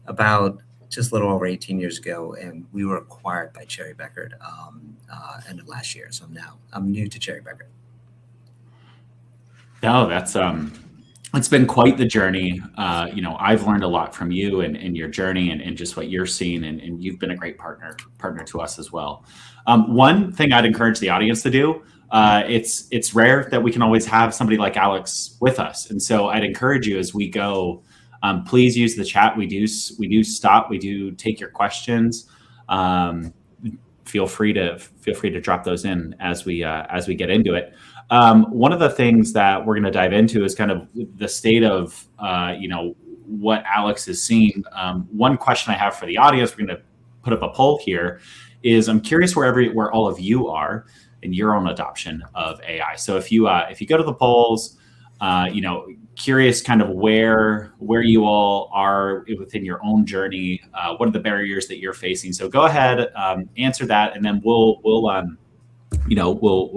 about just a little over 18 years ago, and we were acquired by Cherry Bekaert end of last year. So I'm new to Cherry Bekaert. No, that's it's been quite the journey. I've learned a lot from you and your journey and just what you're seeing, and you've been a great partner to us as well. One thing I'd encourage the audience to do, it's rare that we can always have somebody like Alex with us, and so I'd encourage you as we go, please use the chat. We do stop. We do take your questions. Feel free to drop those in as we get into it. One of the things that we're going to dive into is kind of the state of, what Alex is seeing. One question I have for the audience, we're going to put up a poll here, is I'm curious where all of you are in your own adoption of AI. So if you go to the polls, curious kind of where you all are within your own journey. What are the barriers that you're facing? So go ahead, answer that, and then we'll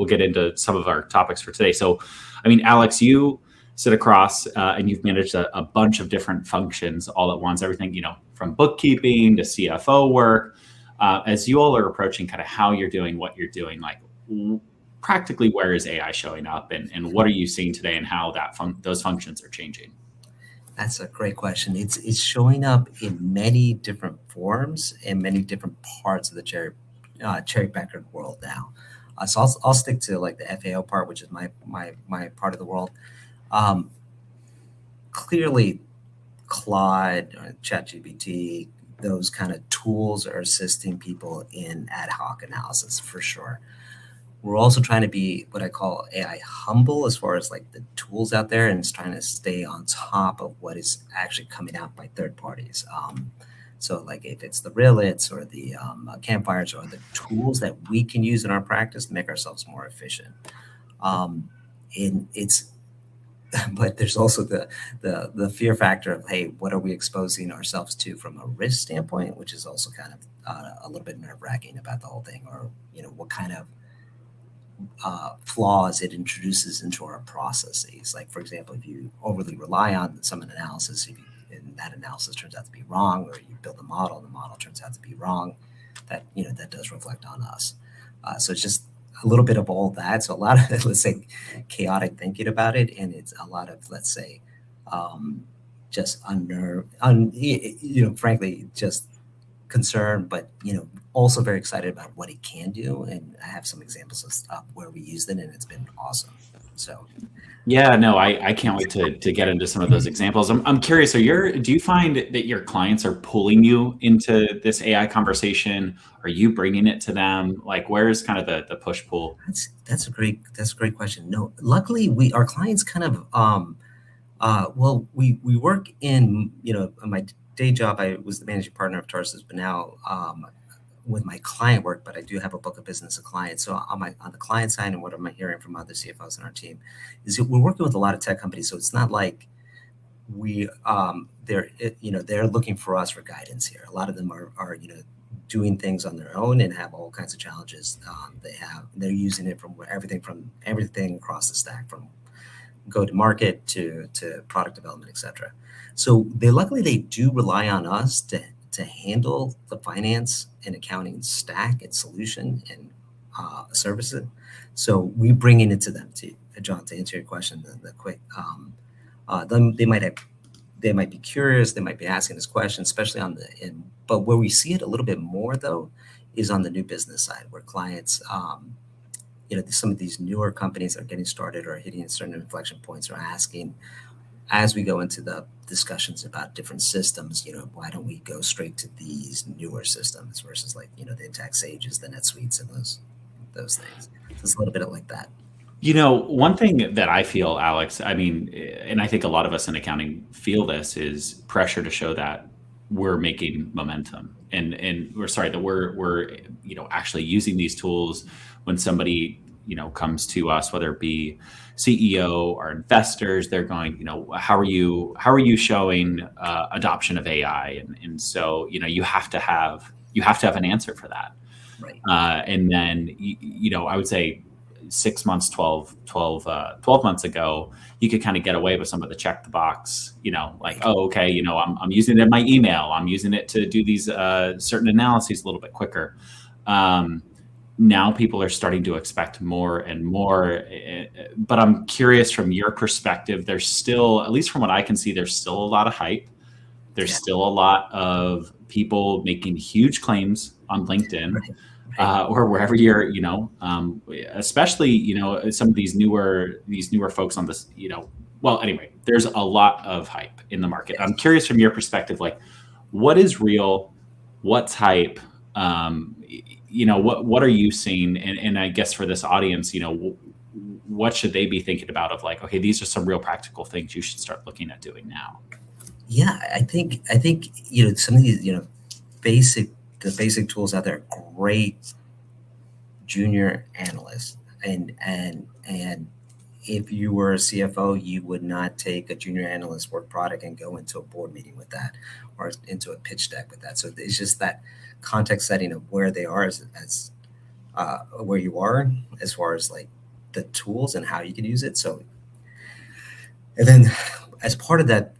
get into some of our topics for today. So, I mean, Alex, you sit across and you've managed a bunch of different functions all at once, everything, from bookkeeping to CFO work. As you all are approaching kind of how you're doing what you're doing, like practically where is AI showing up and what are you seeing today and how those functions are changing? That's a great question. It's showing up in many different forms and many different parts of the Cherry Bekaert world now. So I'll stick to like the FAO part, which is my part of the world. Clearly, Claude, ChatGPT, those kind of tools are assisting people in ad hoc analysis for sure. We're also trying to be what I call AI humble as far as like the tools out there, and it's trying to stay on top of what is actually coming out by third parties. So like if it's the Rillits or the Campfires or the tools that we can use in our practice to make ourselves more efficient. But there's also the fear factor of, hey, what are we exposing ourselves to from a risk standpoint, which is also kind of a little bit nerve-wracking about the whole thing, or what kind of flaws it introduces into our processes. Like, for example, if you overly rely on some analysis, and that analysis turns out to be wrong, or you build a model and the model turns out to be wrong, that does reflect on us. So it's just a little bit of all that. So a lot of, let's say, chaotic thinking about it, and it's a lot of, let's say, just frankly, just concerned, but also very excited about what it can do. And I have some examples of stuff where we used it, and it's been awesome. So. Yeah, no, I can't wait to get into some of those examples. I'm curious, do you find that your clients are pulling you into this AI conversation? Are you bringing it to them? Like, where's kind of the push pull? That's a great question. No, luckily our clients kind of we work in my day job. I was the managing partner of Tarsus, but now with my client work, but I do have a book of business of clients. So on the client side, and what am I hearing from other CFOs in our team, is that we're working with a lot of tech companies. So it's not like they're looking for us for guidance here. A lot of them are doing things on their own and have all kinds of challenges. They're using it from everything across the stack, from go to market to product development, etc. So luckily they do rely on us to handle the finance and accounting stack and solution and services. So we bring it into them too. John, to answer your question, the quick, they might be curious, they might be asking this question, especially but where we see it a little bit more though is on the new business side, where clients, some of these newer companies that are getting started or hitting certain inflection points are asking, as we go into the discussions about different systems, why don't we go straight to these newer systems versus like, the Intact Sages, the NetSuites, and those things. So it's a little bit like that. One thing that I feel, Alex, I mean, and I think a lot of us in accounting feel this, is pressure to show that we're making momentum and that we're actually using these tools. When somebody comes to us, whether it be CEO or investors, they're going, how are you showing adoption of AI? And so you have to have an answer for that. Right. And then I would say 6 months, 12 months ago, you could kind of get away with some of the check the box, like, oh, okay, I'm using it in my email. I'm using it to do these certain analyses a little bit quicker. Now people are starting to expect more and more, but I'm curious from your perspective, there's still, at least from what I can see, there's still a lot of hype. There's still a lot of people making huge claims on LinkedIn. Or wherever you're, especially, some of these newer folks on this, well, anyway, there's a lot of hype in the market. I'm curious from your perspective, like, what is real? What's hype? What are you seeing? And I guess for this audience, what should they be thinking about of like, okay, these are some real practical things you should start looking at doing now? Yeah, I think some of these the basic tools out there are great junior analysts, and if you were a CFO, you would not take a junior analyst work product and go into a board meeting with that or into a pitch deck with that. So it's just that context setting of where they are as where you are as far as like the tools and how you can use it. So, and then as part of that,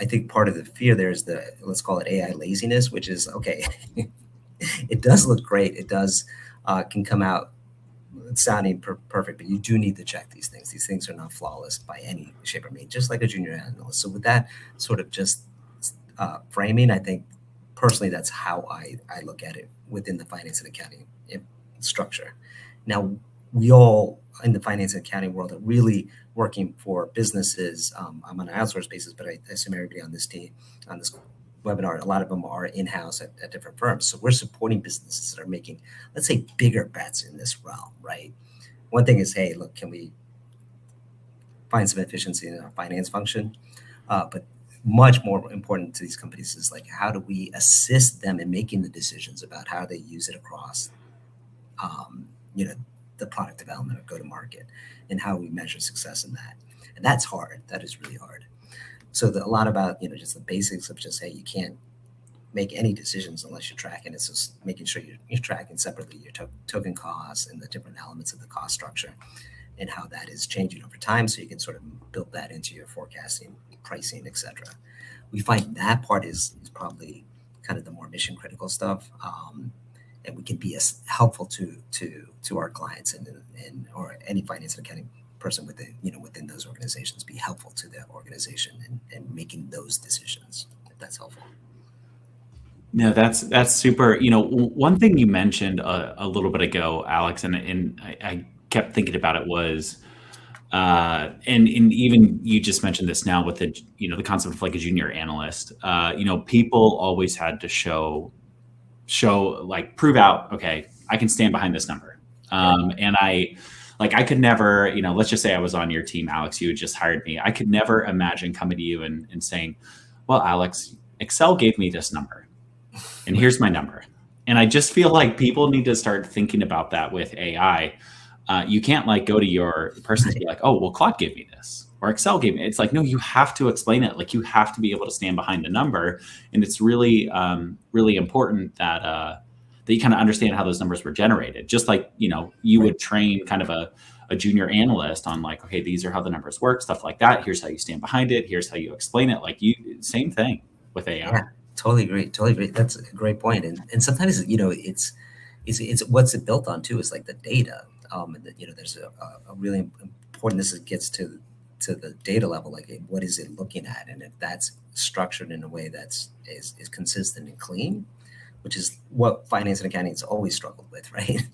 I think part of the fear there is the, let's call it AI laziness, which is, okay, it does look great. It does can come out sounding perfect, but you do need to check these things. These things are not flawless by any shape or mean, just like a junior analyst. So with that sort of just framing, I think personally, that's how I look at it within the finance and accounting structure. Now, we all in the finance and accounting world are really working for businesses. I'm on an outsourced basis, but I assume everybody on this team, on this webinar, a lot of them are in-house at different firms. So we're supporting businesses that are making, let's say, bigger bets in this realm, right? One thing is, hey, look, can we find some efficiency in our finance function? But much more important to these companies is like, how do we assist them in making the decisions about how they use it across, the product development or go-to-market, and how we measure success in that. And that's hard. That is really hard. So a lot about, just the basics of just, hey, you can't make any decisions unless you're tracking. It's just making sure you're tracking separately your token costs and the different elements of the cost structure and how that is changing over time, so you can sort of build that into your forecasting, pricing, etc. We find that part is probably kind of the more mission critical stuff, and we can be as helpful to our clients and or any finance and accounting person within those organizations, be helpful to the organization and making those decisions, if that's helpful. No, that's super. One thing you mentioned a little bit ago, Alex, and I kept thinking about it was, and even you just mentioned this now with the concept of like a junior analyst. People always had to show like prove out, okay, I can stand behind this number. And I could never, let's just say I was on your team, Alex, you had just hired me. I could never imagine coming to you and saying, well, Alex, Excel gave me this number and here's my number. And I just feel like people need to start thinking about that with AI. You can't like go to your person and be like, oh, well, Claude gave me this or Excel gave me. It's like, no, you have to explain it. Like you have to be able to stand behind the number. And it's really, really important that you kind of understand how those numbers were generated. Just like, you would train kind of a junior analyst on like, okay, these are how the numbers work, stuff like that. Here's how you stand behind it. Here's how you explain it. Like same thing with AI. Yeah, totally agree. That's a great point. And sometimes, it's what's it built on too, is like the data. There's a really important, this gets to the data level, like what is it looking at? And if that's structured in a way that's is consistent and clean, which is what finance and accounting has always struggled with, right?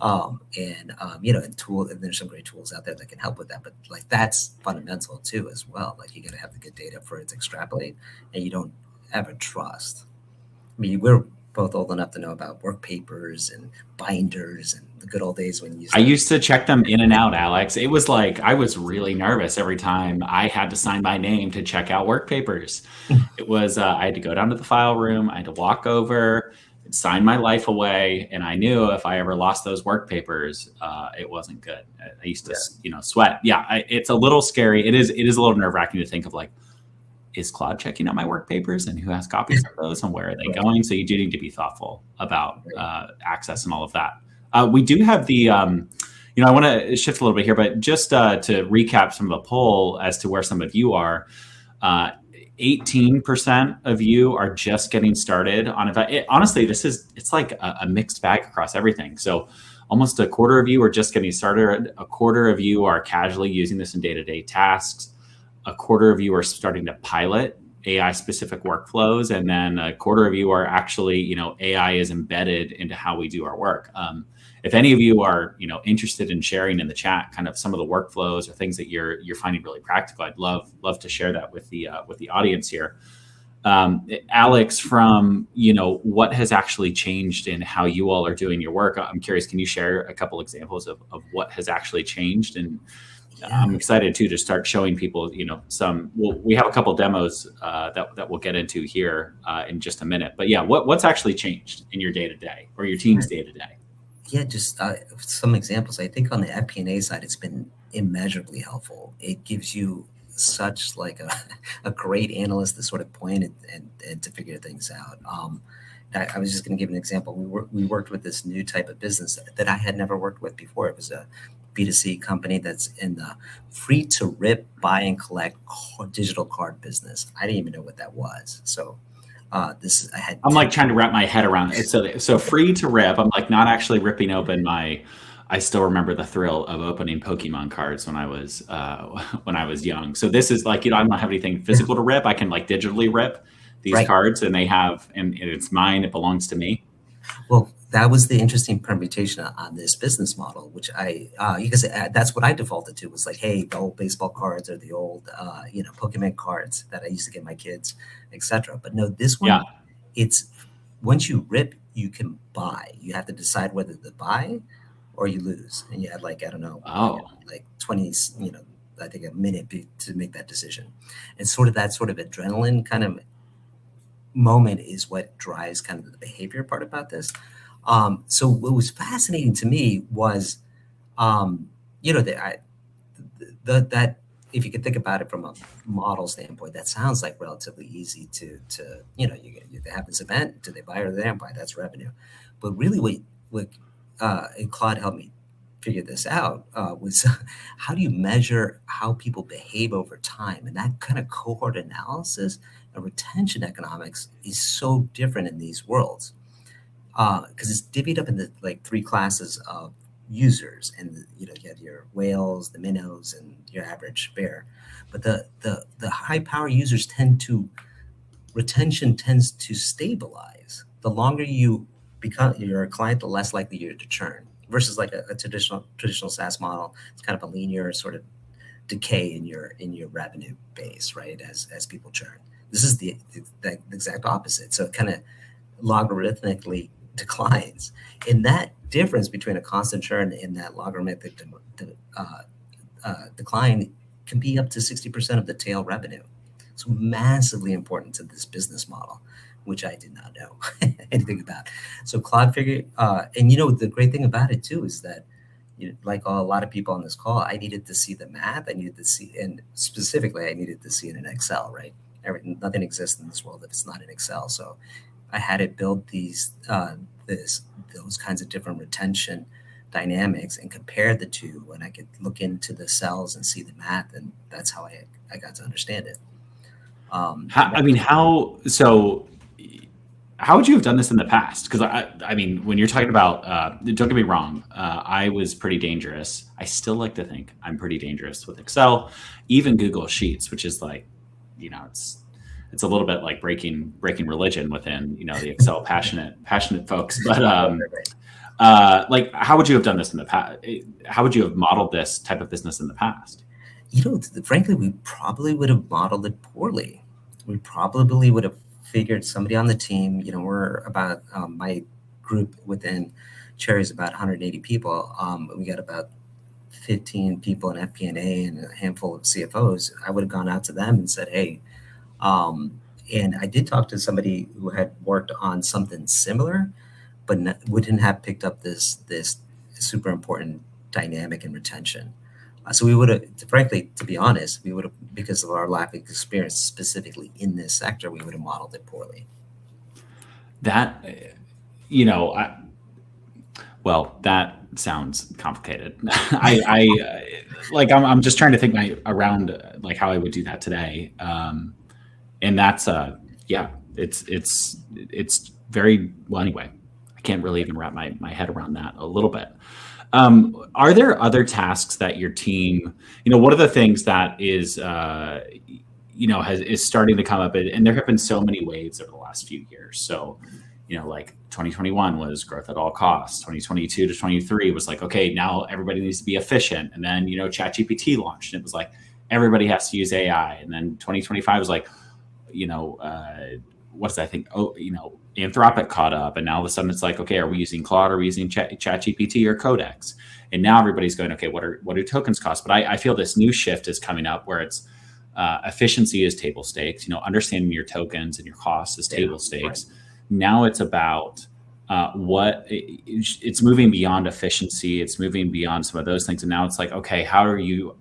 And there's some great tools out there that can help with that, but like that's fundamental too as well. Like you got to have the good data for it to extrapolate, and you don't ever trust. I mean, we're both old enough to know about work papers and binders and the good old days when I used to check them in and out, Alex. It was like I was really nervous every time I had to sign my name to check out work papers. It was I had to go down to the file room, I had to walk over, sign my life away, and I knew if I ever lost those work papers, it wasn't good. I used to, sweat. Yeah, it's a little scary. It is a little nerve-wracking to think of like, is Claude checking out my work papers and who has copies of those and where are they going? So you do need to be thoughtful about access and all of that. We do have the, I want to shift a little bit here, but just to recap some of the poll as to where some of you are, 18% of you are just getting started on it. Honestly, it's like a mixed bag across everything. So almost a quarter of you are just getting started. A quarter of you are casually using this in day-to-day tasks. A quarter of you are starting to pilot AI specific workflows. And then a quarter of you are actually, AI is embedded into how we do our work. If any of you are, interested in sharing in the chat kind of some of the workflows or things that you're finding really practical, I'd love to share that with the audience here. Alex, from what has actually changed in how you all are doing your work, I'm curious, can you share a couple examples of what has actually changed? And I'm excited too to start showing people, we have a couple demos that we'll get into here in just a minute. But yeah, what's actually changed in your day-to-day or your team's day-to-day? Yeah, just some examples. I think on the FP&A side, it's been immeasurably helpful. It gives you such like a great analyst to sort of point and to figure things out. I was just going to give an example. We worked with this new type of business that I had never worked with before. It was a B2C company that's in the free to rip, buy and collect digital card business. I didn't even know what that was. So I'm like trying to wrap my head around it. So free to rip. I'm like not actually ripping open I still remember the thrill of opening Pokemon cards when I was young. So this is like, I don't have anything physical to rip. I can like digitally rip these cards and and it's mine. It belongs to me. Well, that was the interesting permutation on this business model, which because that's what I defaulted to was like, hey, the old baseball cards or the old, Pokemon cards that I used to get my kids, etc. But no, this one, it's once you rip, you can buy. You have to decide whether to buy or you lose. And you had like, I don't know, like 20, I think a minute to make that decision. And that sort of adrenaline kind of moment is what drives kind of the behavior part about this. So what was fascinating to me was, that if you could think about it from a model standpoint, that sounds like relatively easy to you have this event, do they buy or they don't buy? That's revenue. But really what and Claude helped me figure this out was how do you measure how people behave over time? And that kind of cohort analysis and retention economics is so different in these worlds because it's divvied up into like three classes of users, and you have your whales, the minnows, and your average bear. But the high power users retention tends to stabilize. The longer you're a client, the less likely you're to churn. Versus like a traditional SaaS model, it's kind of a linear sort of decay in your revenue base, right? As people churn. This is the exact opposite. So it kind of logarithmically declines. And that difference between a constant churn and that logarithmic decline can be up to 60% of the tail revenue. So massively important to this business model, which I did not know anything about. So Claude figured, and the great thing about it too is that, like a lot of people on this call, I needed to see the math. And specifically, I needed to see it in Excel, right? Nothing exists in this world if it's not in Excel. So I had it build those kinds of different retention dynamics and compare the two, and I could look into the cells and see the math, and that's how I got to understand it. How would you have done this in the past? Because I mean, when you're talking about, don't get me wrong, I was pretty dangerous. I still like to think I'm pretty dangerous with Excel, even Google Sheets, which is like, it's a little bit like breaking religion within, the Excel passionate folks. But like, how would you have done this in the past? How would you have modeled this type of business in the past? Frankly, we probably would have modeled it poorly. We probably would have figured somebody on the team, we're about, my group within Cherry is about 180 people. We got about 15 people in FP&A and a handful of CFOs. I would have gone out to them and said, hey, and I did talk to somebody who had worked on something similar, but wouldn't have picked up this super important dynamic and retention. So we would have, frankly, to be honest, because of our lack of experience specifically in this sector, we would have modeled it poorly. sounds complicated. I'm just trying to think around like how I would do that today. And that's it's very well. Anyway, I can't really even wrap my head around that a little bit. Are there other tasks that your team, one of the things that is, is starting to come up, and there have been so many waves over the last few years. So, like 2021 was growth at all costs. 2022 to 23 was like, okay, now everybody needs to be efficient. And then, ChatGPT launched and it was like, everybody has to use AI. And then 2025 was like, what's that thing? Oh, Anthropic caught up, and now all of a sudden it's like, okay, are we using Claude? Are we using ChatGPT or Codex? And now everybody's going, okay, what do tokens cost? But I feel this new shift is coming up where it's efficiency is table stakes. Understanding your tokens and your costs is table stakes. Right. Now it's about it's moving beyond efficiency. It's moving beyond some of those things, and now it's like, okay, how are you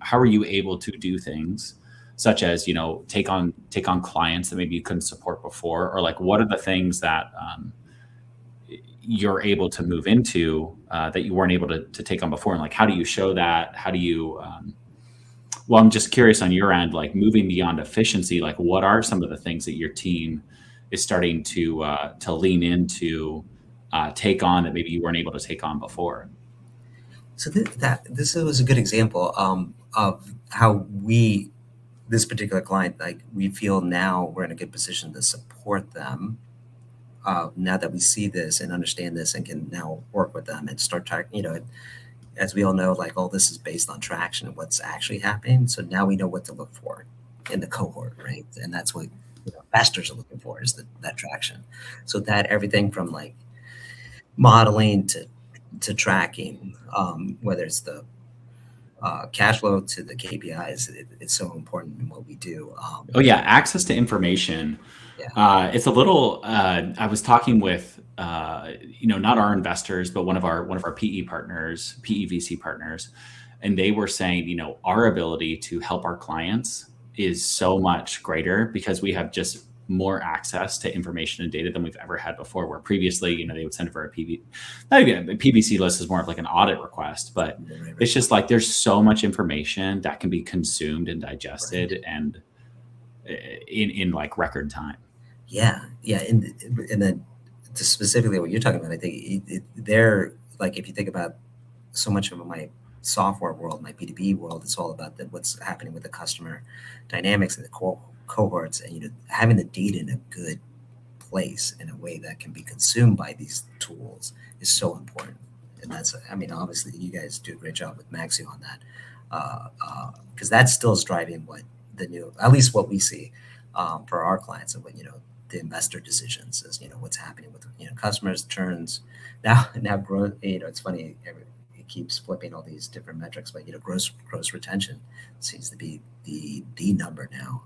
able to do things such as take on clients that maybe you couldn't support before, or like what are the things that you're able to move into that you weren't able to take on before, and like how do you show that? How do you well, I'm just curious on your end, like moving beyond efficiency, like what are some of the things that your team is starting to lean into, take on that maybe you weren't able to take on before? So this was a good example of how this particular client, like we feel now we're in a good position to support them. Now that we see this and understand this and can now work with them and start tracking, as we all know, like all this is based on traction and what's actually happening. So now we know what to look for in the cohort, right? And that's what investors are looking for, is that traction. So that everything from like modeling to tracking, whether it's the cash flow to the KPIs, it's so important in what we do. Access to information. Yeah. It's a little. I was talking with not our investors, but one of our PE partners, PE VC partners, and they were saying, our ability to help our clients is so much greater because we have just more access to information and data than we've ever had before, where previously, they would send it for a PBC list is more of like an audit request, but right. It's just like, there's so much information that can be consumed and digested right. And in like record time. Yeah. And then to specifically what you're talking about, I think they're like, if you think about so much of my software world, my B2B world, it's all about what's happening with the customer dynamics and the cohorts, and having the data in a good place in a way that can be consumed by these tools is so important. And that's, obviously you guys do a great job with Maxio on that, because that still is driving what the new, at least what we see for our clients, and what the investor decisions is what's happening with customers, churns, now growth. It's funny, it keeps flipping all these different metrics, but gross retention seems to be the number now,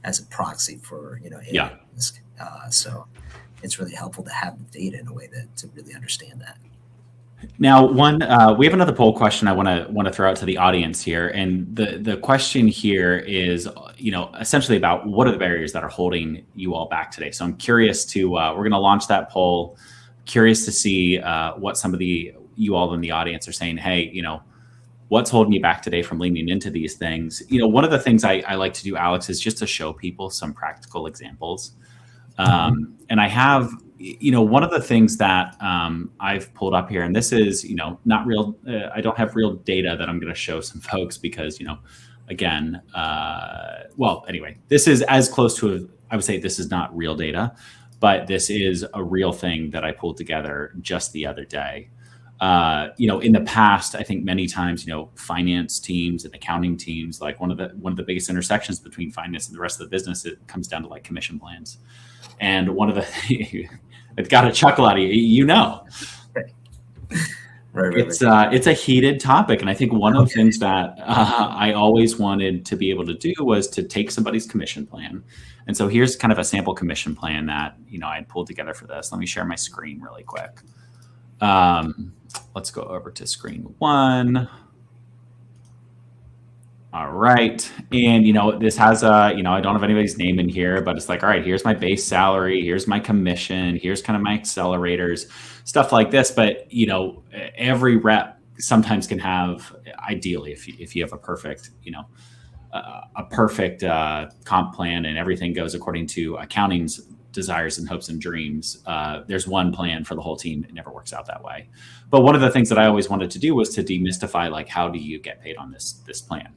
as a proxy for AI risk. So it's really helpful to have the data in a way to really understand that. Now, we have another poll question I want to throw out to the audience here, and the question here is, essentially about what are the barriers that are holding you all back today. So I'm curious to we're going to launch that poll. Curious to see what some of you all in the audience are saying. Hey, what's holding you back today from leaning into these things? One of the things I like to do, Alex, is just to show people some practical examples. And I have, one of the things that I've pulled up here, and this is, not real, I don't have real data that I'm going to show some folks because, again, anyway, this is as close to, I would say this is not real data, but this is a real thing that I pulled together just the other day. In the past, I think many times, finance teams and accounting teams, like one of the biggest intersections between finance and the rest of the business, it comes down to like commission plans. And one of the, it's got a chuckle out of you, Right. It's a heated topic. And I think one of the things that I always wanted to be able to do was to take somebody's commission plan. And so here's kind of a sample commission plan that, I pulled together for this. Let me share my screen really quick. Let's go over to screen one. All All right. And, this has I don't have anybody's name in here, but it's like, all right, here's my base salary. Here's my commission. Here's kind of my accelerators, stuff like this. But, every rep sometimes can have, ideally, if you have a perfect, comp plan and everything goes according to accounting's desires and hopes and dreams. There's one plan for the whole team. It never works out that way. But one of the things that I always wanted to do was to demystify, like, how do you get paid on this plan?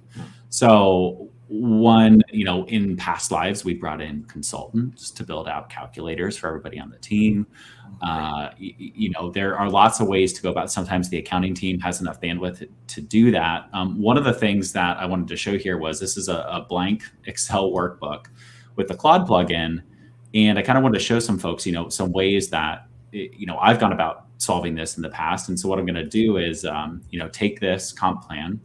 So in past lives, we brought in consultants to build out calculators for everybody on the team. There are lots of ways to go about it. Sometimes the accounting team has enough bandwidth to do that. One of the things that I wanted to show here was this is a blank Excel workbook with the Claude plugin. And I kind of wanted to show some folks, some ways that, I've gone about solving this in the past. And so what I'm going to do is, take this comp plan,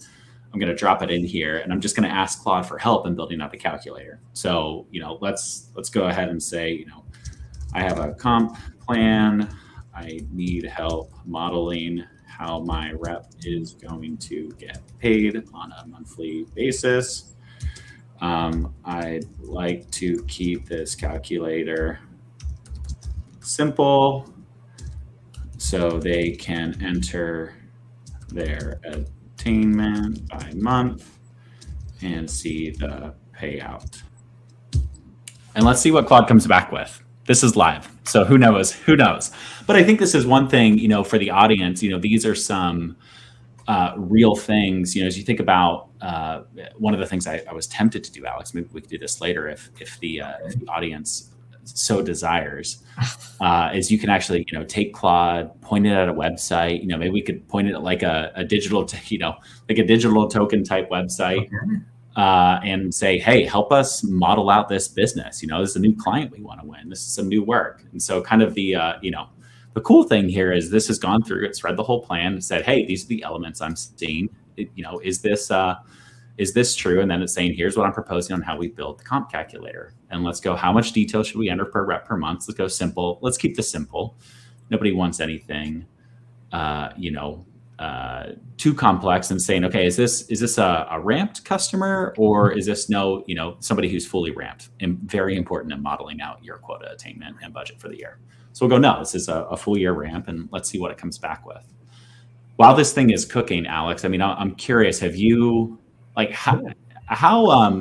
I'm going to drop it in here, and I'm just going to ask Claude for help in building out the calculator. So, let's go ahead and say, I have a comp plan. I need help modeling how my rep is going to get paid on a monthly basis. I'd like to keep this calculator simple so they can enter their attainment by month and see the payout. And let's see what Claude comes back with. This is live, so who knows? But I think this is one thing, for the audience, these are some real things, as you think about one of the things I was tempted to do, Alex, maybe we could do this later if the audience so desires, is you can actually, take Claude, point it at a website, maybe we could point it at like a digital, like a digital token type website, and say, hey, help us model out this business. This is a new client we want to win. This is some new work. And so kind of the cool thing here is this has gone through, it's read the whole plan and said, hey, these are the elements I'm seeing. Is this true? And then it's saying, here's what I'm proposing on how we build the comp calculator. And let's go, how much detail should we enter per rep per month? Let's go simple. Let's keep this simple. Nobody wants anything, too complex, and saying, okay, is this a ramped customer, or is this somebody who's fully ramped? And very important in modeling out your quota attainment and budget for the year. So we'll go, no, this is a full year ramp, and let's see what it comes back with. While this thing is cooking, Alex, I mean, I'm curious, have you, like, how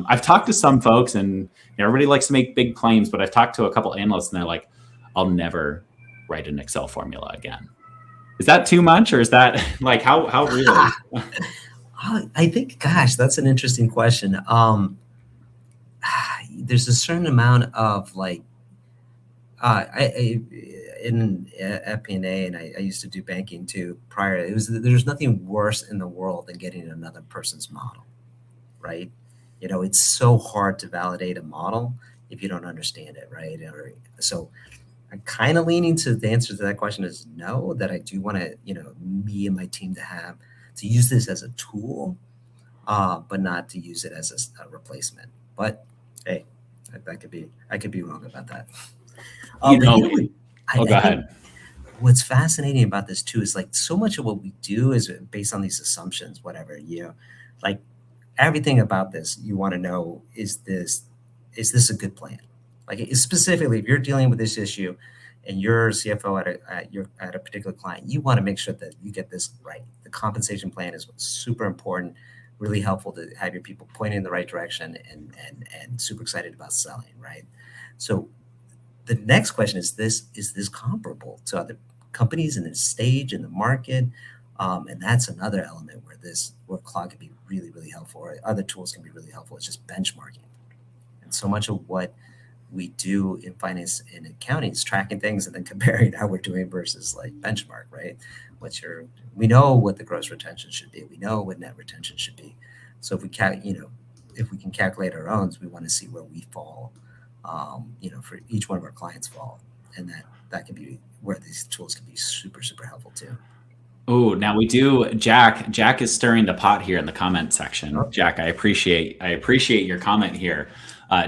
I've talked to some folks, and everybody likes to make big claims, but I've talked to a couple analysts and they're like, I'll never write an Excel formula again. Is that too much, or is that like how real? I think, gosh, that's an interesting question. There's a certain amount of like, in FP&A, and I used to do banking too prior. There's nothing worse in the world than getting another person's model, right? It's so hard to validate a model if you don't understand it, right? So I'm kind of leaning to the answer to that question is no, that I do want to, me and my team to use this as a tool, but not to use it as a replacement. But hey, I could be wrong about that. Go ahead. What's fascinating about this too is like so much of what we do is based on these assumptions, whatever, like everything about this, you want to know, is this a good plan? Like specifically, if you're dealing with this issue and you're CFO at a particular client, you want to make sure that you get this right. The compensation plan is what's super important, really helpful to have your people pointing in the right direction and super excited about selling, right? So the next question is this comparable to other companies in this stage in the market? And that's another element where Claude can be really, really helpful, or other tools can be really helpful. It's just benchmarking. And so much of what we do in finance and accounting is tracking things and then comparing how we're doing versus like benchmark, right? We know what the gross retention should be. We know what net retention should be. So if we can calculate our own, we want to see where we fall, for each one of our clients fall. And that can be where these tools can be super, super helpful too. Oh, now we do. Jack is stirring the pot here in the comment section. Oh. Jack, I appreciate your comment here.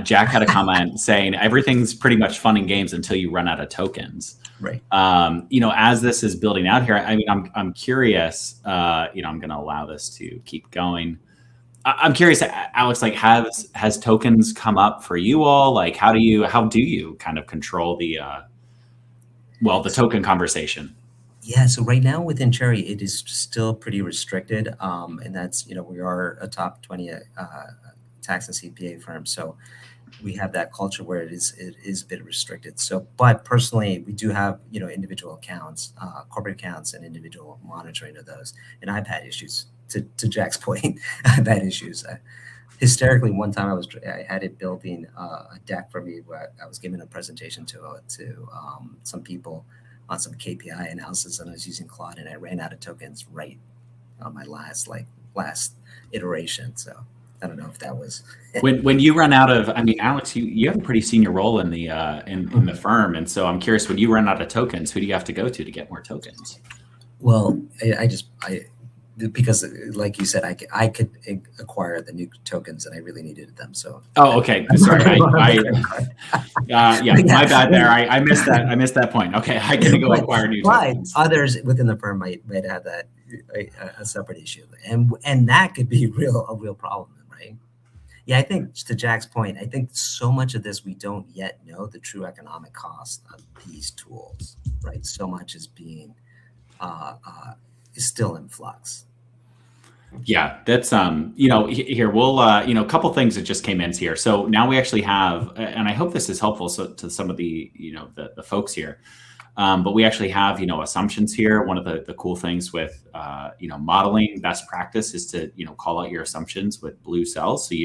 Jack had a comment saying everything's pretty much fun and games until you run out of tokens. Right. As this is building out here, I mean, I'm curious. I'm going to allow this to keep going. I'm curious, Alex, like has tokens come up for you all? Like how do you kind of control the token conversation? Yeah, so right now within Cherry, it is still pretty restricted, and that's we are a top 20 tax and CPA firm, so we have that culture where it is a bit restricted. So, but personally, we do have individual accounts, corporate accounts, and individual monitoring of those. And I've had issues. To Jack's point, I've had issues. Hysterically, one time I had it building a deck for me where I was giving a presentation to some people on some KPI analysis, and I was using Claude, and I ran out of tokens right on my last iteration. So I don't know if that was when you run out of, I mean, Alex, you have a pretty senior role in the in the firm, and so I'm curious, when you run out of tokens, who do you have to go to get more tokens? Well, I because like you said, I could acquire the new tokens and I really needed them. So okay, sorry, yeah, my bad there. I missed that point. Okay, I can go acquire new tokens. Others within the firm might have that a separate issue, and that could be a real problem, right? Yeah, I think to Jack's point, I think so much of this we don't yet know the true economic cost of these tools, right? So much is being is still in flux. Yeah, that's here we'll a couple things that just came in here. So now we actually have, and I hope this is helpful to some of the the folks here. But we actually have assumptions here. One of the cool things with modeling best practice is to call out your assumptions with blue cells, so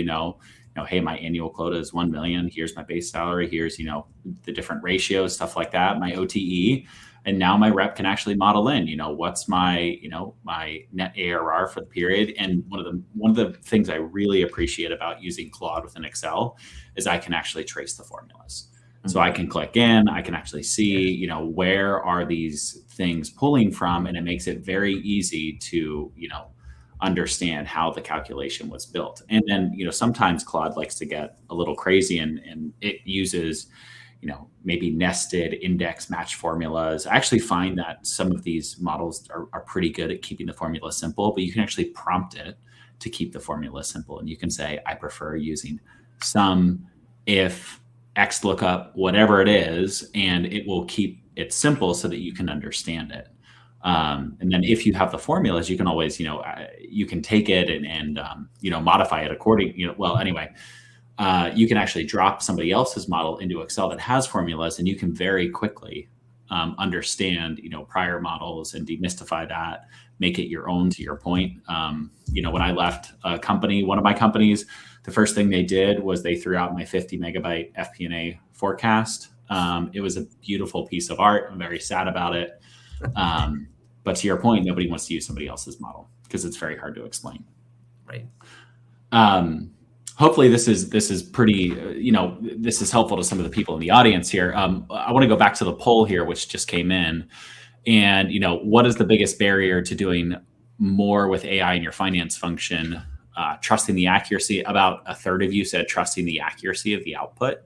hey, my annual quota is 1 million. Here's my base salary. Here's the different ratios, stuff like that. My OTE. And now my rep can actually model in, what's my, my net ARR for the period. And one of the things I really appreciate about using Claude within Excel is I can actually trace the formulas. Mm-hmm. So I can click in, I can actually see, where are these things pulling from, and it makes it very easy to, understand how the calculation was built. And then, sometimes Claude likes to get a little crazy and it uses maybe nested index match formulas. I actually find that some of these models are pretty good at keeping the formula simple, but you can actually prompt it to keep the formula simple. And you can say, I prefer using sum, if, X lookup, whatever it is, and it will keep it simple so that you can understand it. And then if you have the formulas, you can always, you can take it and modify it according, you can actually drop somebody else's model into Excel that has formulas, and you can very quickly understand, prior models and demystify that, make it your own, to your point. When I left a company, one of my companies, the first thing they did was they threw out my 50 megabyte FP&A forecast. It was a beautiful piece of art. I'm very sad about it. But to your point, nobody wants to use somebody else's model because it's very hard to explain. Right. Hopefully this is pretty, this is helpful to some of the people in the audience here. I want to go back to the poll here, which just came in. And, what is the biggest barrier to doing more with AI in your finance function? Trusting the accuracy. About a third of you said trusting the accuracy of the output.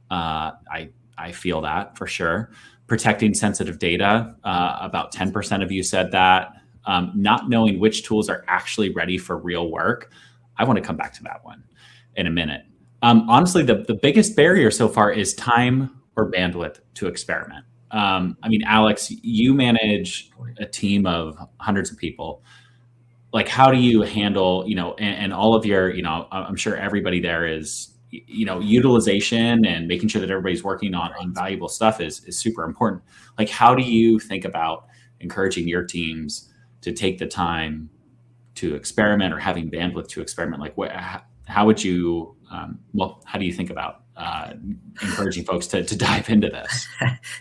I feel that for sure. Protecting sensitive data. About 10% of you said that. Not knowing which tools are actually ready for real work. I want to come back to that one in a minute. Honestly, the biggest barrier so far is time or bandwidth to experiment. Alex, you manage a team of hundreds of people. Like, how do you handle, and all of your, I'm sure everybody there is, utilization and making sure that everybody's working on valuable stuff is super important. Like, how do you think about encouraging your teams to take the time to experiment or having bandwidth to experiment? Like, how would you, how do you think about encouraging folks to dive into this?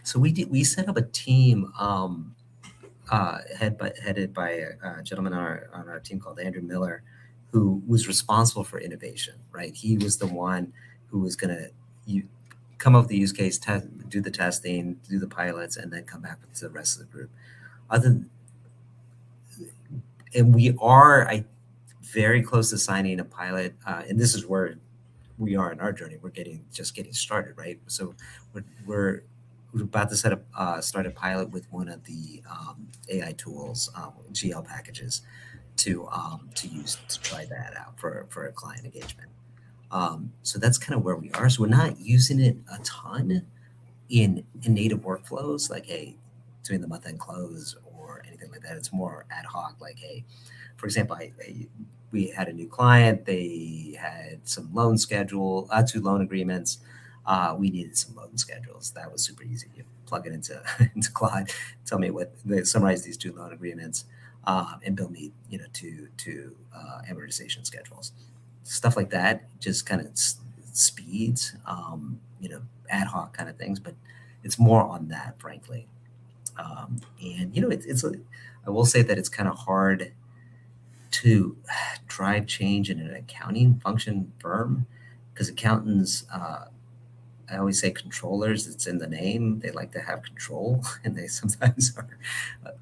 So we set up a team headed by a gentleman on our team called Andrew Miller, who was responsible for innovation, right? He was the one who was going to come up with the use case, do the testing, do the pilots, and then come back to the rest of the group. And we are very close to signing a pilot, and this is where we are in our journey. We're just getting started, right? So we're about to start a pilot with one of the AI tools, GL packages, to use to try that out for a client engagement. So that's kind of where we are. So we're not using it a ton in native workflows, like, hey, doing the month end close or anything like that. It's more ad hoc, like, hey, for example, we had a new client. They had some loan schedule, 2 loan agreements. We needed some loan schedules. That was super easy. You plug it into into Claude, tell me what they summarize these 2 loan agreements, and bill me, to amortization schedules, stuff like that. Just kind of speeds, ad hoc kind of things, but it's more on that, frankly. And I will say that it's kind of hard to drive change in an accounting function firm, because accountants, I always say controllers, it's in the name. They like to have control, and they sometimes are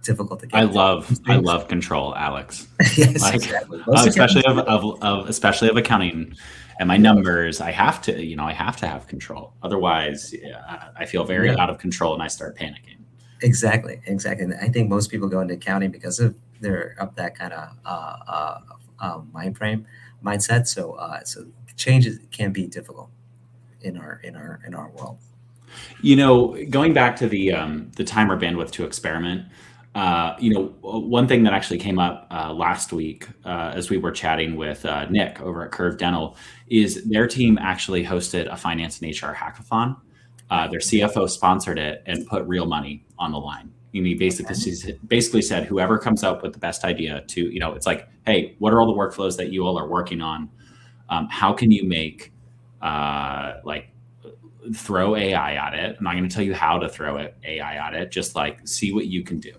difficult to get. I love control, Alex. Yes, exactly. Especially of accounting and my numbers. I have to have control. Otherwise, I feel very out of control and I start panicking. Exactly. And I think most people go into accounting because of they're up that kind of mindset. So changes can be difficult in our world. Going back to the timer bandwidth to experiment. One thing that actually came up last week as we were chatting with Nick over at Curve Dental is their team actually hosted a finance and HR hackathon. Their CFO sponsored it and put real money on the line. He basically said, whoever comes up with the best idea to, it's like, hey, what are all the workflows that you all are working on? How can you make, throw AI at it? I'm not going to tell you how to throw AI at it. Just see what you can do.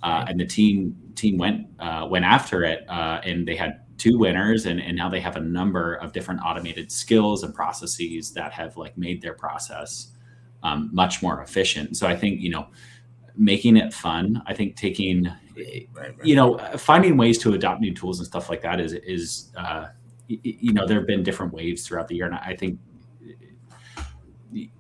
And the team went after it, and they had 2 winners, and now they have a number of different automated skills and processes that have made their process much more efficient. So I think, making it fun, I think taking, finding ways to adopt new tools and stuff like that is there have been different waves throughout the year. And I think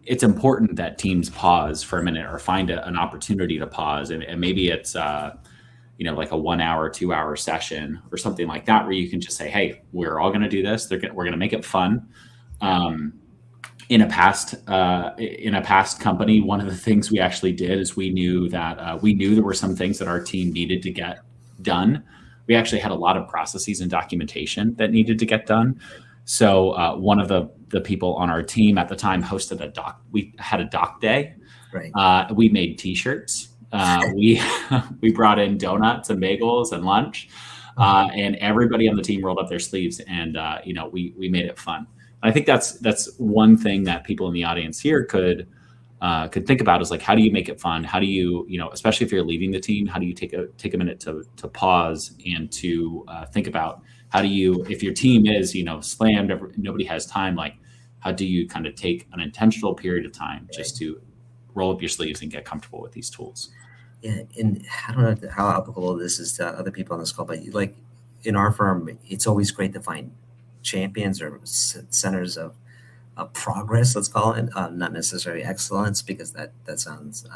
it's important that teams pause for a minute or find an opportunity to pause. And maybe it's, like a 1 hour, 2 hour session or something like that, where you can just say, hey, we're all going to do this. We're going to make it fun. In a past company, one of the things we actually did is we knew there were some things that our team needed to get done. We actually had a lot of processes and documentation that needed to get done. So one of the people on our team at the time hosted we had a doc day. Right. We made T-shirts. We brought in donuts and bagels and lunch, and everybody on the team rolled up their sleeves, and we made it fun. I think that's one thing that people in the audience here could think about is how do you make it fun? How do you, especially if you're leading the team, how do you take a minute to pause and to think about how do you, if your team is, slammed, nobody has time, how do you kind of take an intentional period of time just to roll up your sleeves and get comfortable with these tools? Yeah, and I don't know how applicable this is to other people on this call, but in our firm, it's always great to find champions or centers of progress, let's call it, not necessarily excellence, because that sounds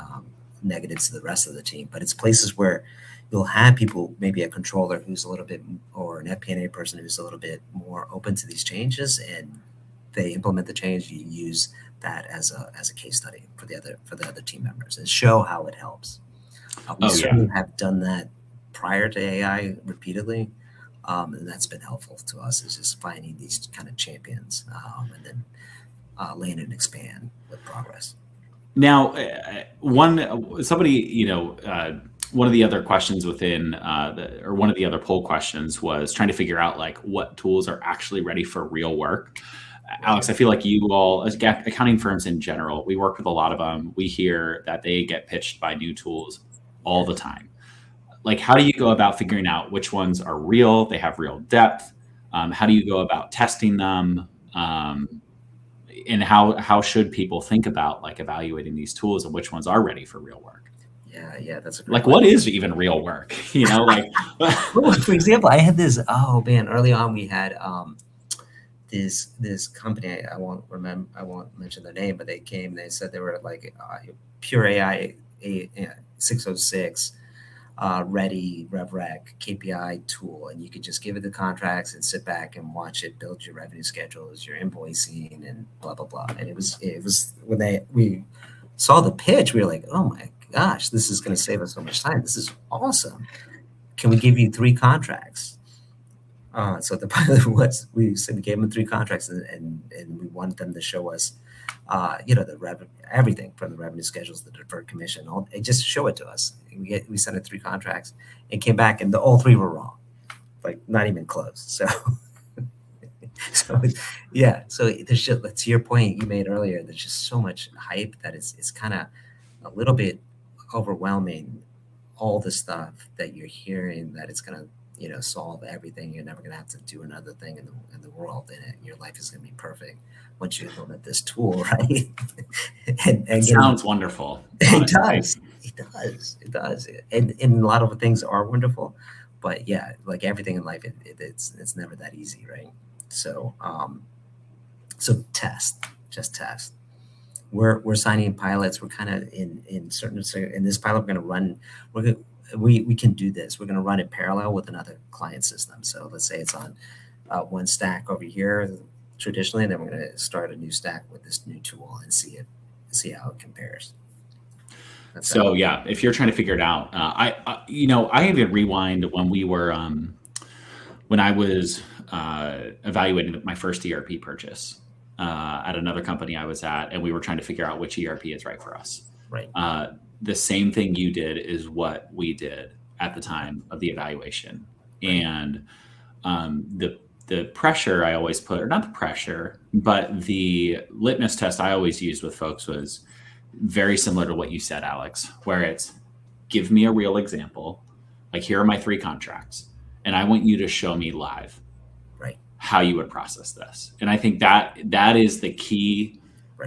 negative to the rest of the team. But it's places where you'll have people, maybe a controller who's a little bit, or an FP&A person who's a little bit more open to these changes, and they implement the change. You use that as a case study for the other team members and show how it helps. We certainly have done that prior to AI repeatedly. And that's been helpful to us, is just finding these kind of champions, and then land and expand with progress. Now, one of the other questions within, or one of the other poll questions was trying to figure out what tools are actually ready for real work. Alex, I feel like you all, as accounting firms in general, we work with a lot of them. We hear that they get pitched by new tools all the time. How do you go about figuring out which ones are real, they have real depth? How do you go about testing them? And how should people think about evaluating these tools and which ones are ready for real work? Yeah, that's a great what is even real work? Well, for example, I had this. Oh man, early on we had this company. I won't mention their name, but they came. They said they were pure AI 606. ready RevRec KPI tool, and you could just give it the contracts and sit back and watch it build your revenue schedules, your invoicing, and blah blah blah. And it was when we saw the pitch, we were like, oh my gosh, this is going to save us so much time. This is awesome. Can we give you 3 contracts? So the pilot was, we gave them 3 contracts, and we wanted them to show us, everything from the revenue schedules, the deferred commission, and just show it to us. We sent it 3 contracts, and came back, and all 3 were wrong, like not even close. So, so there's just, to your point you made earlier, there's just so much hype that it's kind of a little bit overwhelming. All the stuff that you're hearing that it's gonna solve everything. You're never gonna have to do another thing in the world, and your life is gonna be perfect once you implement this tool, right? and sounds wonderful. It does, and a lot of things are wonderful, but yeah, like everything in life, it's never that easy, right? So just test. We're signing pilots. We're kind of in this pilot. We're going to run. We can do this. We're going to run it parallel with another client system. So let's say it's on one stack over here traditionally, and then we're going to start a new stack with this new tool and see how it compares. So yeah, if you're trying to figure it out, I even rewind when we were when I was evaluating my first ERP purchase. At another company I was at, and we were trying to figure out which ERP is right for us. Right. The same thing you did is what we did at the time of the evaluation. Right. And the pressure I always put, or not the pressure, but the litmus test I always used with folks was very similar to what you said, Alex, where it's give me a real example. Like, here are my 3 contracts, and I want you to show me live how you would process this. And I think that is the key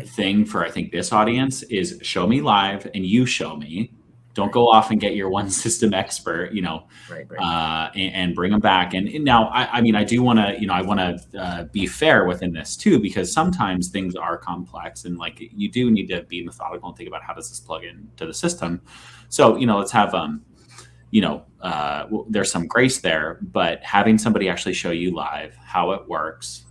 thing for, I think, this audience is show me live, and you show me. Don't go off and get your one system expert, and bring them back. And now, I mean, I do want to, I want to be fair within this too, because sometimes things are complex, and like you do need to be methodical and think about how does this plug into the system. So, let's have there's some grace there, but having somebody actually show you live how it works,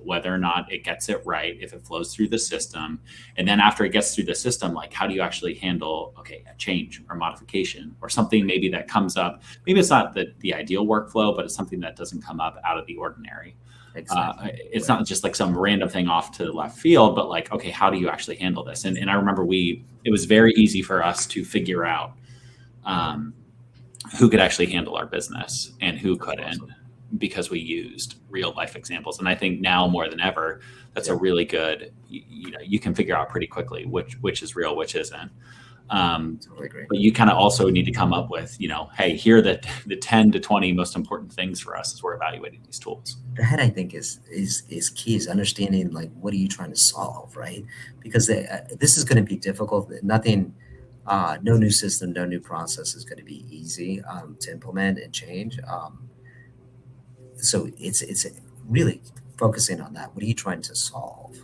whether or not it gets it right, if it flows through the system, and then after it gets through the system, like how do you actually handle, a change or modification or something maybe that comes up. Maybe it's not the ideal workflow, but it's something that doesn't come up out of the ordinary. Exactly. It's not just like some random thing off to the left field, but like, okay, how do you actually handle this? And I remember it was very easy for us to figure out who could actually handle our business and who couldn't, because we used real life examples. And I think now more than ever, that's a really good, you can figure out pretty quickly which is real, which isn't. Totally agree. But you kind of also need to come up with, hey, here are the 10 to 20 most important things for us as we're evaluating these tools. That, I think, is key, is understanding, like, what are you trying to solve, right? Because this is going to be difficult. No new system, no new process is going to be easy to implement and change. So it's really focusing on that. What are you trying to solve?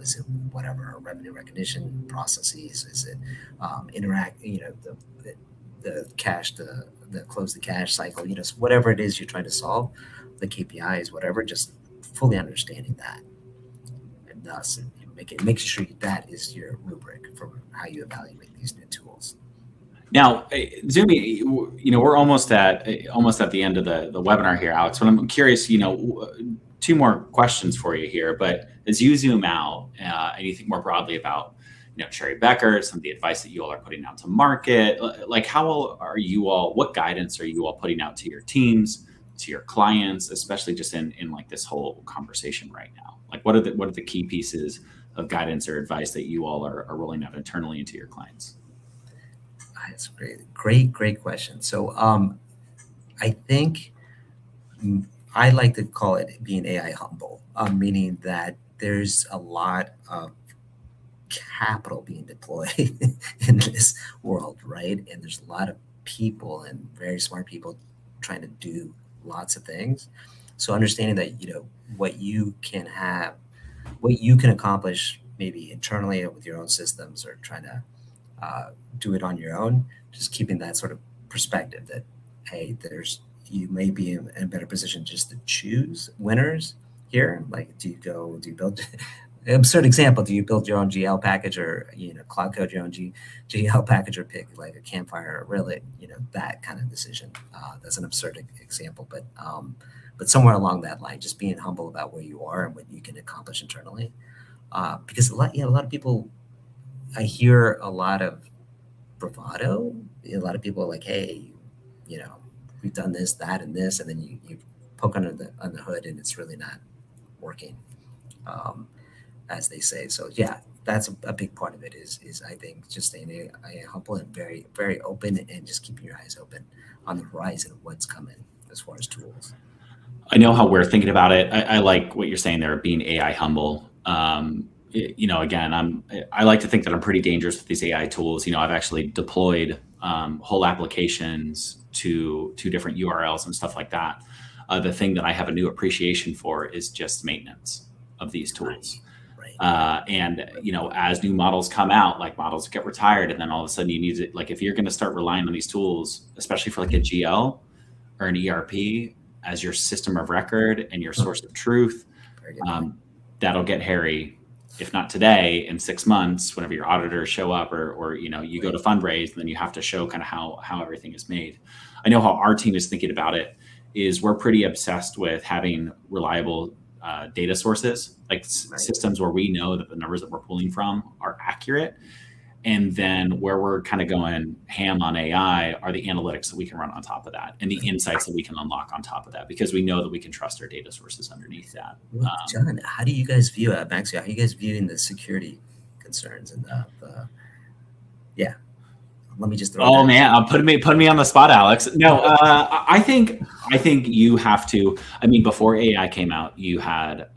Is it whatever revenue recognition processes? Is it the cash, the close the cash cycle? Whatever it is you're trying to solve, the KPIs, whatever. Just fully understanding that, and thus make sure that is your rubric for how you evaluate these new tools. Now, Zumi, we're almost at the end of the webinar here, Alex. But I'm curious, 2 more questions for you here. But as you zoom out and you think more broadly about, Cherry Bekaert, some of the advice that you all are putting out to market, like what guidance are you all putting out to your teams, to your clients, especially just in like this whole conversation right now? Like, what are the key pieces of guidance or advice that you all are rolling out internally into your clients? That's great question. So I think I like to call it being AI humble, meaning that there's a lot of capital being deployed in this world, right? And there's a lot of people, and very smart people, trying to do lots of things. So understanding that, what you can accomplish maybe internally with your own systems, or trying to do it on your own, just keeping that sort of perspective that, hey, you may be in a better position just to choose winners here. Like, do you build absurd example, do you build your own GL package, or cloud code your own GL package, or pick like a Campfire, or really, that kind of decision. That's an absurd example, but somewhere along that line, just being humble about where you are and what you can accomplish internally. Because a lot of people, I hear a lot of bravado. A lot of people are like, hey, we've done this, that, and this, and then you poke under the hood, and it's really not working, as they say. So yeah, that's a big part of it. Is I think just staying humble and very, very open, and just keeping your eyes open on the horizon of what's coming as far as tools. I know how we're thinking about it. I like what you're saying there, being AI humble. Again, I like to think that I'm pretty dangerous with these AI tools. I've actually deployed whole applications to different URLs and stuff like that. The thing that I have a new appreciation for is just maintenance of these tools. Right. As new models come out, like models get retired, and then all of a sudden you need to, like, if you're going to start relying on these tools, especially for like a GL or an ERP as your system of record and your source of truth, that'll get hairy. If not today, in 6 months, whenever your auditors show up, or you go to fundraise, and then you have to show kind of how everything is made. I know how our team is thinking about it is we're pretty obsessed with having reliable data sources, like systems where we know that the numbers that we're pulling from are accurate. And then where we're kind of going ham on AI are the analytics that we can run on top of that, and the insights that we can unlock on top of that, because we know that we can trust our data sources underneath that. Well, Jon, how do you guys view Maxio? How are you guys viewing the security concerns and yeah? Let me just throw. Oh man, I'm putting me on the spot, Alex. No, I think you have to. I mean, before AI came out, you had.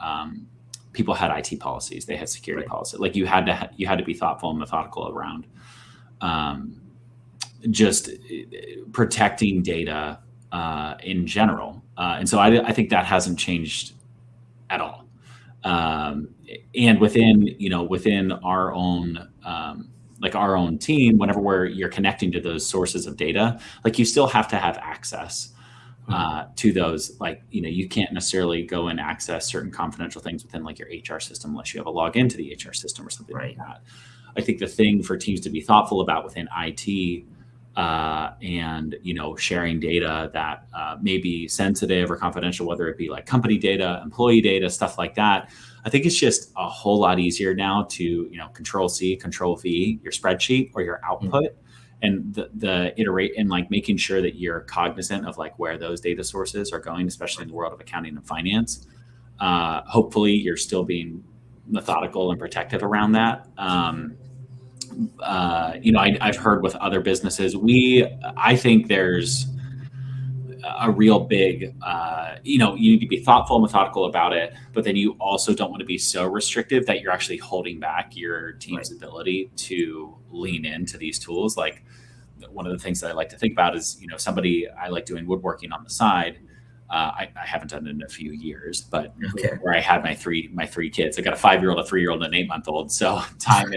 People had IT policies. They had security policies. Like you had to be thoughtful and methodical around just protecting data in general. And so I think that hasn't changed at all. And within our own our own team, whenever you're connecting to those sources of data, like you still have to have access to those. Like, you can't necessarily go and access certain confidential things within like your HR system unless you have a login to the HR system or something like that. I think the thing for teams to be thoughtful about within IT and sharing data that may be sensitive or confidential, whether it be like company data, employee data, stuff like that. I think it's just a whole lot easier now to Control C, Control V your spreadsheet or your output. And the iterate and like making sure that you're cognizant of like where those data sources are going, especially in the world of accounting and finance. Hopefully you're still being methodical and protective around that. I've heard with other businesses, I think there's a real big, you need to be thoughtful and methodical about it, but then you also don't want to be so restrictive that you're actually holding back your team's ability to lean into these tools. Like one of the things that I like to think about is, I like doing woodworking on the side. I haven't done it in a few years, but where I had my three kids, I got a 5-year-old, a 3-year-old, and an 8-month-old. So time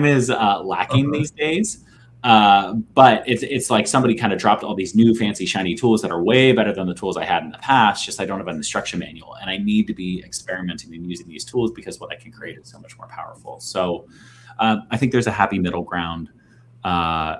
is lacking these days. But it's like somebody kind of dropped all these new fancy shiny tools that are way better than the tools I had in the past. Just I don't have an instruction manual, and I need to be experimenting and using these tools because what I can create is so much more powerful. So I think there's a happy middle ground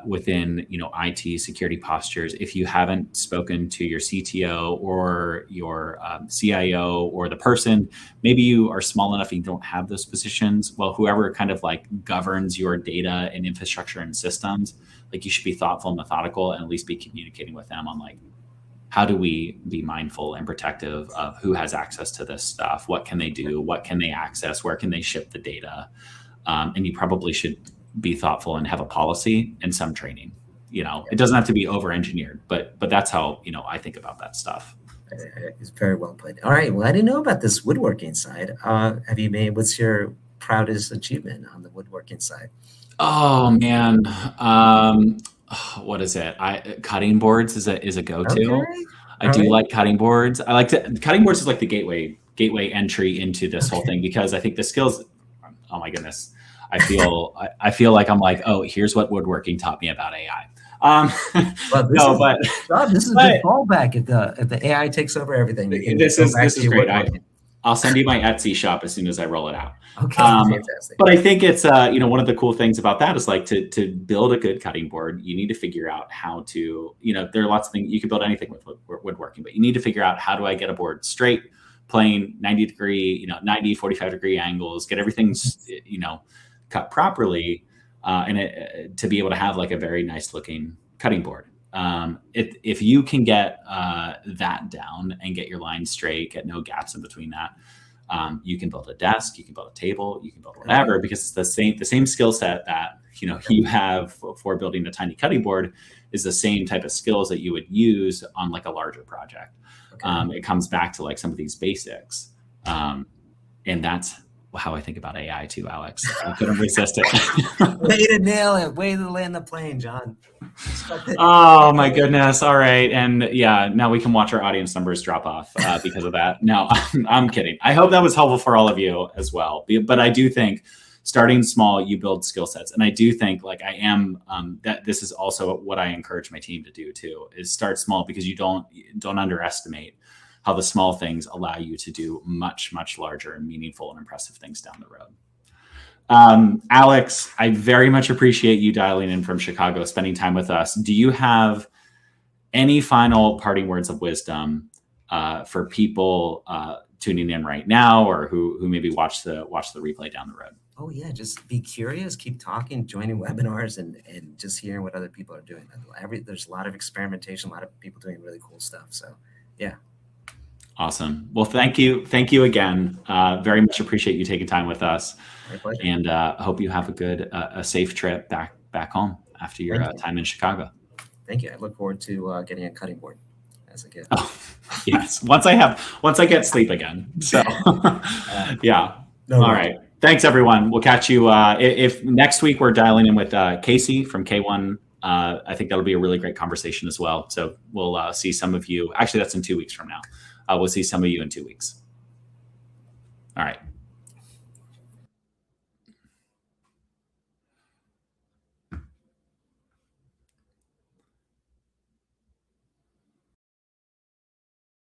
within IT security postures. If you haven't spoken to your CTO or your CIO or the person, maybe you are small enough and you don't have those positions. Well, whoever kind of like governs your data and infrastructure and systems, like you should be thoughtful and methodical and at least be communicating with them on like, how do we be mindful and protective of who has access to this stuff? What can they do? What can they access? Where can they ship the data? And you probably should be thoughtful and have a policy and some training. It doesn't have to be over-engineered, but that's how, I think about that stuff. It's very well put. All right. Well, I didn't know about this woodworking side. What's your proudest achievement on the woodworking side? Oh man. What is it? Cutting boards is a go-to. Okay. I do like cutting boards. Cutting boards is like the gateway entry into this whole thing, because I think the skills, oh my goodness, I feel like I'm like, oh, here's what woodworking taught me about AI. Well, No, but John, this is a good fallback if the AI takes over everything. This is great. I'll send you my Etsy shop as soon as I roll it out. Okay, fantastic. But I think it's one of the cool things about that is like to build a good cutting board, you need to figure out how to, there are lots of things you can build anything with woodworking, but you need to figure out how do I get a board straight, plane, 90 degree, 90, 45 degree angles, get everything, cut properly, and to be able to have like a very nice looking cutting board. If you can get that down and get your lines straight, get no gaps in between that, you can build a desk, you can build a table, you can build whatever, because it's the same skill set that you have for building a tiny cutting board is the same type of skills that you would use on like a larger project. Okay. It comes back to like some of these basics, and that's how I think about AI too, Alex. I couldn't resist it. Way to nail it. Way to land the plane, John. Oh my goodness. All right. And yeah, now we can watch our audience numbers drop off because of that. No, I'm kidding. I hope that was helpful for all of you as well. But I do think starting small, you build skill sets. And I do think like I am, that this is also what I encourage my team to do too, is start small, because you don't underestimate how the small things allow you to do much, much larger and meaningful and impressive things down the road. Alex, I very much appreciate you dialing in from Chicago, spending time with us. Do you have any final parting words of wisdom for people tuning in right now, or who maybe watch the replay down the road? Oh yeah, just be curious, keep talking, joining webinars, and just hearing what other people are doing. There's a lot of experimentation, a lot of people doing really cool stuff. So yeah. Awesome. Well, thank you again. Very much appreciate you taking time with us. My pleasure. And hope you have a safe trip back home after your time in Chicago. Thank you. I look forward to getting a cutting board as a gift. Oh, yes. Once I get sleep again. So yeah. All right. Thanks everyone. We'll catch you. If next week we're dialing in with Casey from K1, I think that'll be a really great conversation as well. So we'll see some of you. Actually, that's in 2 weeks from now. We'll see some of you in 2 weeks. All right.